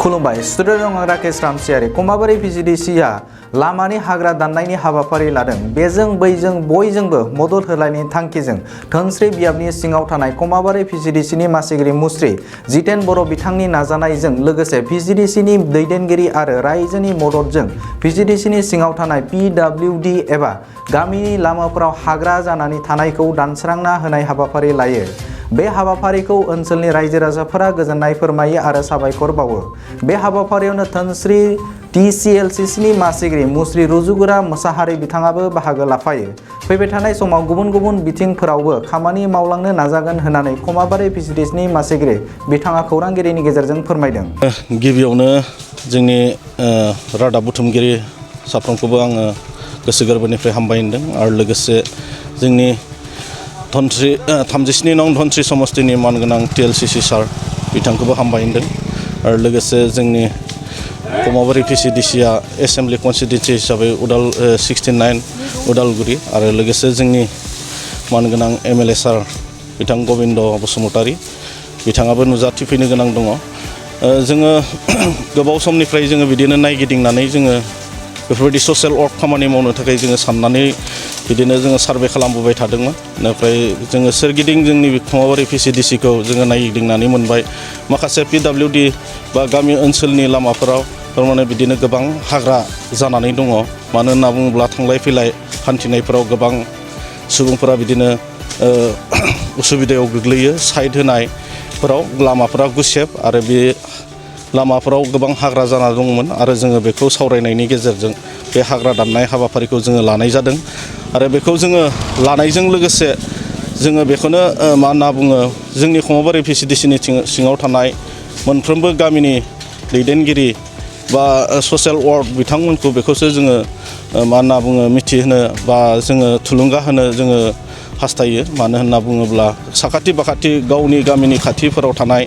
खुलुमबाय स्टुडिअ राकेश रामसियारि कमाबारि भिजिडिसिआ लामानि हाग्रा दाननायनि हाबाफारि लादों। बेजों बैजों बयजोंबो मदद होलायनायनि थांखिजों धोनस्री बियाबनि सिङाव थानाय कमाबारि भिजिडिसिनि मासिगिरि मुस्रि जितेन बर' बिथांनि नाजानायजों लोगोसे भिजिडिसिनि दैदेनगिरि आरो रायजोनि मददजों भिजिडिसिनि सिङाव थानाय PWD एबा गामिनि लामाफोराव हाग्रा जानानै थानायखौ दानस्रांना होनाय हाबाफारि लायो। बे हाबाफारिखौ ओनसोलनि रायजो राजाफोरा गोजोननाय फोरमायो आरो साबायखर बावो। बे हाबाफारियावनो धोनस्री TCLCनि मासिगिरि मुस्रि रुजुगोरा मोसाहारि बिथाङाबो बाहागो लाफायो। फैबाय थानाय समाव गुबुन गुबुन बिथिंफोरावबो खामानि मावलांनो नाजागोन होननानै कमाबारि भिजिडिसिनि मासिगिरि बिथाङा खौरांगिरिनि गेजेरजों फोरमायदों। गिबियावनो जोंनि रादाब बुथुमगिरि साफ्रोमखौबो आङो गोसो गोरबोनिफ्राय हामबाय होनदों आरो लोगोसे जोंनि 37 नं धोनस्री समस्तिनि मानगोनां TLCC सार बिथांखौबो हामबाय होनदों आरो लोगोसे जोंनि कमाबारि भिजिडिसिआ एसेम्बलि कनस्टिटुएन्सि हिसाबै 69 उदालगुरि आरो लोगोसे जोंनि मानगोनां MLA सार बिथां गबिन्द बसुमतारी बिथाङाबो नुजाथिफैनो गोनां दङ। जोङो गोबाव समनिफ्राय जोङो बिदिनो नायगिदिंनानै जोङो बेफोरबायदि ससियेल वर्क खामानि मावनो थाखाय जोङो साननानै बिदिनो जोङो सार्भे खालामबोबाय थादोंमोन। बेनिफ्राय जोङो सोरगिदिं जोंनि कमाबारि भिजिडिसिखौ जोङो नायगिदिंनानै मोनबाय माखासे PWD बा गामि ओनसोलनि लामाफोराव थारमाने बिदिनो गोबां हाग्रा जानानै दङ। मानो होनना बुङोब्ला थांलाय फैलाय हान्थिनायफोराव गोबां सुबुंफोरा बिदिनो उसुबिदायाव गोग्लैयो। साइड होनायफोराव लामाफोरा गुसेब आरो बे लामाफोराव गोबां हाग्रा जाना दंमोन आरो जोङो बेखौ सावरायनायनि गेजेरजों बे हाग्रा दाननाय हाबाफारिखौ जोङो लानाय जादों आरो बेखौ जोङो लानायजों लोगोसे जोङो बेखौनो मा होनना बुङो जोंनि कमाबारि भिजिडिसिनि सिङाव थानाय मोनफ्रोमबो गामिनि दैदेनगिरि बा ससियेल वर्क बिथांमोनखौ बेखौसो जोङो मा होनना बुङो मिथिहोनो बा जोङो थुलुंगा होनो जोङो हास्थायो। मानो होनना बुङोब्ला साखाथि बाखाथि गावनि गामिनि खाथिफोराव थानाय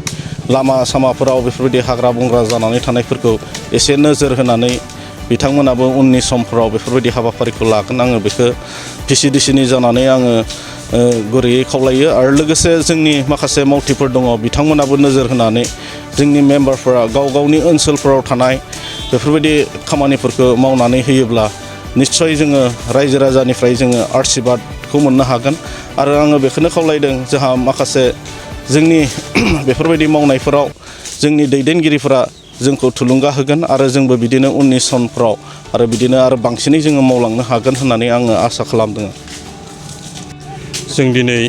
लामा सामाफोराव बेफोरबायदि हाग्रा बंग्रा जानानै थानायफोरखौ एसे नोजोर होनानै बिथांमोनाबो उननि समफोराव बेफोरबायदि हाबाफारिखौ लागोन आङो बेखौ भिजिडिसिनि जानानै आङो गुरैयै खावलायो आरो लोगोसे जोंनि माखासे मावथिफोर दङ बिथांमोनाबो नोजोर होनानै जोंनि मेम्बारफोरा गाव गावनि ओनसोलफोराव थानाय बेफोरबायदि खामानिफोरखौ मावनानै होयोब्ला निस्सय जोङो रायजो राजानिफ्राय जोङो आशीर्बादखौ मोननो हागोन आरो आङो बेखौनो खावलायदों जोंहा माखासे जोंनि बेफोरबायदि मावनायफोराव जोंनि दैदेनगिरिफोरा जोंखौ थुलुंगा होगोन आरो जोंबो बिदिनो उननि समफ्राव आरो बिदिनो आरो बांसिनै जोङो मावलांनो हागोन होननानै आङो आसा खालामदों। जों दिनै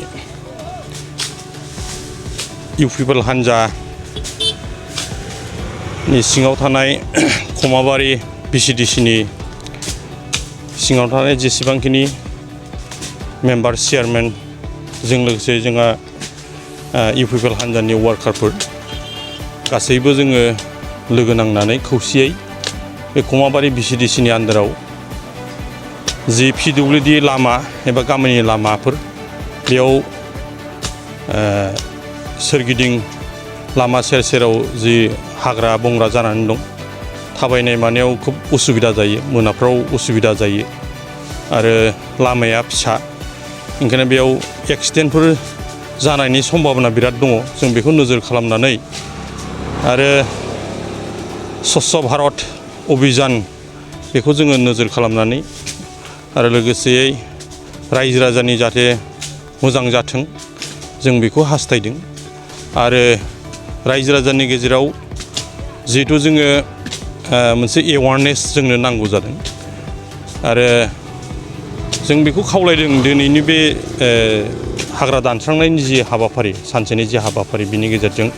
इउपिपिएल हान्जानि सिङाव थानाय कमाबारि भिजिडिसिनि सिङाव थानाय जेसेबांखिनि मेम्बार चेयारमेन जों लोगोसे जोंहा इउपिपिएल हान्जानि वार्कारफोर गासैबो जोङो लोगो नांनानै खौसेयै बे कमाबारि भिजिडिसिनि आन्दाराव जि PWD लामा एबा गामिनि लामाफोर बेयाव सोरगिदिं लामा सेर सेराव जि हाग्रा बंग्रा जानानै दं थाबायनाय मानायाव खोब उसुबिदा जायो, मोनाफ्राव उसुबिदा जायो आरो लामाया फिसा ओंखायनो बेयाव एक्सिडेन्टफोर जानायनि सम्भाबना बिराद दङ। जों बेखौ नोजोर खालामनानै आरो स्वच्छ भारत अभियान बेखौ जोङो नोजोर खालामनानै आरो लोगोसेयै रायजो राजानि जाहाथे मोजां जाथों जों बेखौ हास्थायदों आरो रायजो राजानि गेजेराव जिहेथु जोङो मोनसे एवारनेस जोंनो नांगौ जादों आरो जों बेखौ खावलायदों दिनैनि बे हाग्रा दानस्रांनायनि जि हाबाफारि सानसेनि जि हाबाफारि बिनि गेजेरजों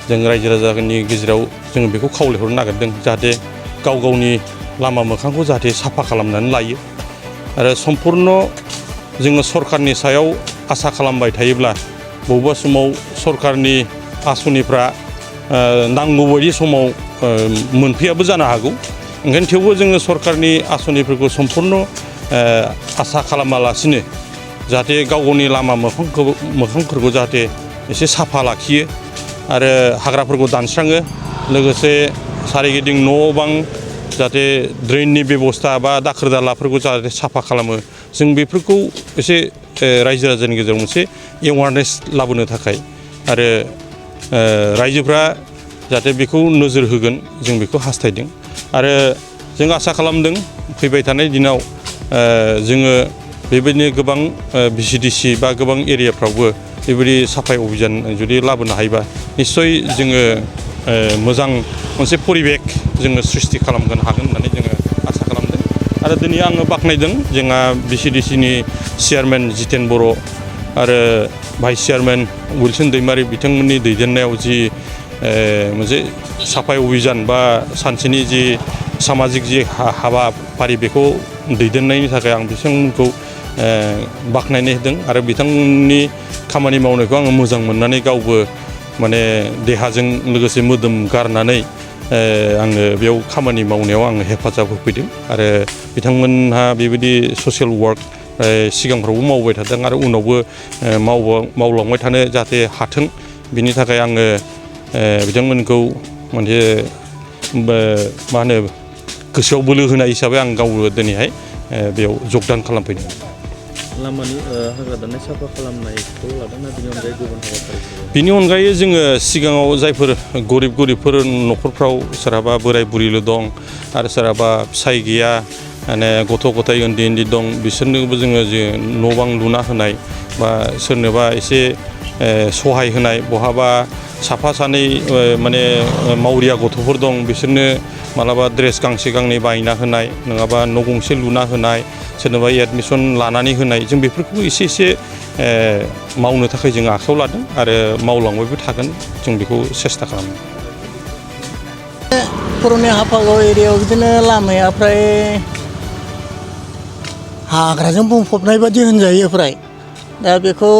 जों रायजो राजानि गेजेराव जों बेखौ खावलायहरनो नागिरदों जाहाथे गाव गावनि लामा मोखांखौ जाहाथे साफा खालामनानै लायो आरो सम्पुर्ण जोङो सरकारनि सायाव आसा खालामबाय थायोब्ला बबेबा समाव सरकारनि आसनिफ्रा नांगौ बायदि समाव मोनफैयाबो जानो हागौ। ओंखायनो थेवबो जोङो सरकारनि आसनिफोरखौ सम्पुर्ण आसा खालामालासिनो जाहाथे गाव गावनि लामा मोखांफोरखौ जाहाथे एसे साफा लाखियो आरो हाग्राफोरखौ दानस्राङो लोगोसे सारिगिदिं न' बां जाहाथे ड्रेननि बेबस्था बा दाखोर दालाफोरखौ जाहाथे साफा खालामो जों बेफोरखौ एसे रायजो राजानि गेजेराव मोनसे एवारनेस लाबोनो थाखाय आरो रायजोफ्रा जाहाथे बेखौ नोजोर होगोन जों बेखौ हास्थायदों आरो जों आसा खालामदों फैबाय थानाय दिनाव जोङो बेबायदिनो गोबां VCDC बा गोबां एरियाफ्रावबो बेबायदि साफाय अभियान जुदि लाबोनो हायोबा निस्सय जोङो मोजां मोनसे परिबेक जोङो सृष्टि खालामगोन हागोन होननानै जोङो आसा खालामदों आरो दिनै आङो बाख्नायदों जोंहा VCDCनि चेयारमेन जितेन बर' आरो भाइस चेयारमेन उइलसन दैमारि बिथांमोननि दैदेननायाव जि मोनसे साफाय अभियान बा सानसेनि जि सामाजिक जि हाबाफारि बेखौ दैदेननायनि थाखाय आं बिथांमोनखौ बाख्नायनाय होदों आरो बिथांमोननि खामानि मावनायखौ आङो मोजां मोननानै गावबो माने देहाजों लोगोसे मोदोम गारनानै आङो बेयाव खामानि मावनायाव आङो हेफाजाब होफैदों आरो बिथांमोनहा बेबायदि ससियेल वार्क सिगांफ्रावबो मावबाय थादों आरो उनावबो मावलांबाय थानो जाहाथे हाथों बिनि थाखाय आङो बिथांमोनखौ मोनसे मा होनो गोसोआव बोलो होनाय हिसाबै आं गावबो दिनैहाय बेयाव जगदान खालामफैदों। लामानि हाग्रा दाननाय साफा खालामनायखौ लादोंना बेनि अनगायै गुबुन हाबाफारि? बिनि अनगायै जोङो सिगाङाव जायफोर गरिबफोर न'खरफ्राव सोरहाबा बोराय बुरिल' दं आरो सोरहाबा फिसाय गैया माने गथ' गथाय उन्दै दं बिसोरनोबो जोङो जे न' बां लुना होनाय बा सोरनोबा एसे सहाय होनाय बहाबा साफा सानै माने मावरिया गथ'फोर दं बिसोरनो मालाबा ड्रेस गांसे गांनै बायना होनाय नङाबा न' गंसे लुना होनाय सोरनोबा एडमिसन लानानै होनाय जों बेफोरखौबो एसे मावनो थाखाय जों आखायाव लादों आरो मावलांबायबो थागोन जों बेखौ सेस्था खालामो। पुरुनिया हाफागाव एरियायाव बिदिनो लामाया फ्राय हाग्राजों बुंफबनाय बादि होनजायो फ्राय दा बेखौ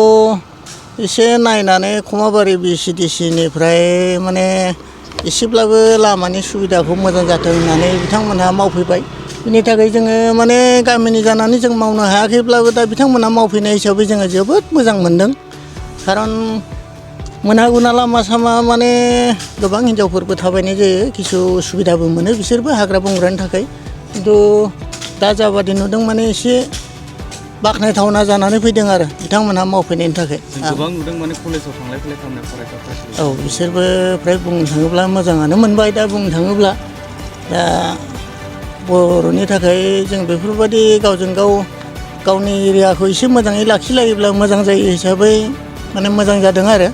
एसे नायनानै खमाबारि VCDCनिफ्राय माने एसेब्लाबो लामानि सुबिदाखौ मोजां जाथों होननानै बिथांमोनहा मावफैबाय बिनि थाखाय जोङो माने गामिनि जानानै जों मावनो हायाखैब्लाबो दा बिथांमोनहा मावफैनाय हिसाबै जोङो जोबोद मोजां मोनदों खारन मोनागुना लामा सामा माने गोबां हिनजावफोरबो थाबायनाय जायो किसु सुबिदाबो मोनो बिसोरबो हाग्रा बंग्रानि थाखाय खिन्थु दा जाबादि नुदों माने एसे बाख्नायथावना जानानै फैदों आरो बिथांमोनहा मावफैनायनि थाखाय। गोबां नुदों माने कलेजाव थांलाय फैलाय खालामनाय फरायसाफोर। औ बिसोरबो फ्राय बुंनो थाङोब्ला मोजाङानो मोनबाय दा बुंनो थाङोब्ला दा बर'नि थाखाय जों बेफोरबायदि गावजों गाव गावनि एरियाखौ एसे मोजाङै लाखिलायोब्ला मोजां जायो हिसाबै माने मोजां जादों आरो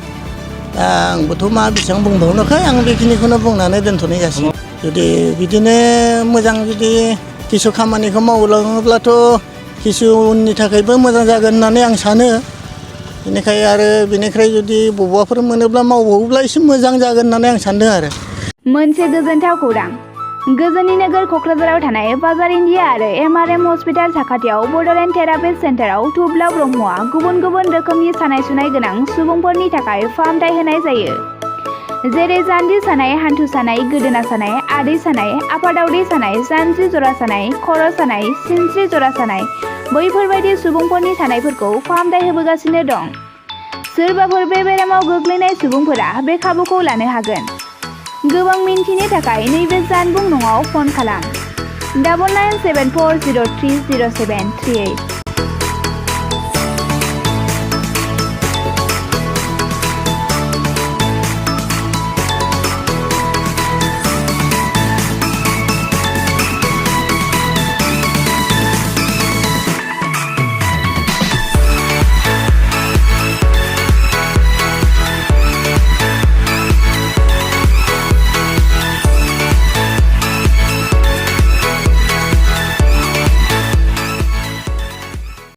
दा आंबोथ' मा बेसेबां बुंबावनोखाय आं बेखिनिखौनो बुंनानै दोनथ'नाय जासिगोन। जुदि बिदिनो मोजां जुदि किसु खामानिखौ मावलाङोब्लाथ' किसु उननि थाखायबो मोजां जागोन होननानै आं सानो बेनिखाय जुदि बबावबाफोर मोनोब्ला मावबावोब्ला एसे मोजां जागोन होननानै आं सानदों आरो। मोनसे गोजोनथाव खौरां गोजोननि नोगोर क'क्राझाराव थानाय बाजार इन्डिया आरो MRM हस्पिटाल साखाथियाव बड'लेण्ड थेरापिस्ट सेन्टाराव थुब्ला ब्रह्मआ गुबुन गुबुन रोखोमनि सानाय सुनाय गोनां सुबुंफोरनि थाखाय फाहामथाय होनाय जायो जेरै जान्जि सानाय हान्थु सानाय गोदोना सानाय आदै सानाय आफादावदै सानाय जानजि जरा सानाय खर' सानाय सिनस्रि जरा सानाय बैफोरबायदि सुबुंफोरनि सानायफोरखौ फाहामथाय होबोगासिनो दं। सोरबाफोर बे बेरामाव गोग्लैनाय सुबुंफोरा बे खाबुखौ लानो हागोन। गोबां मिन्थिनो थाखाय नैबे जानबुं नङाव फन खालाम 9974030738।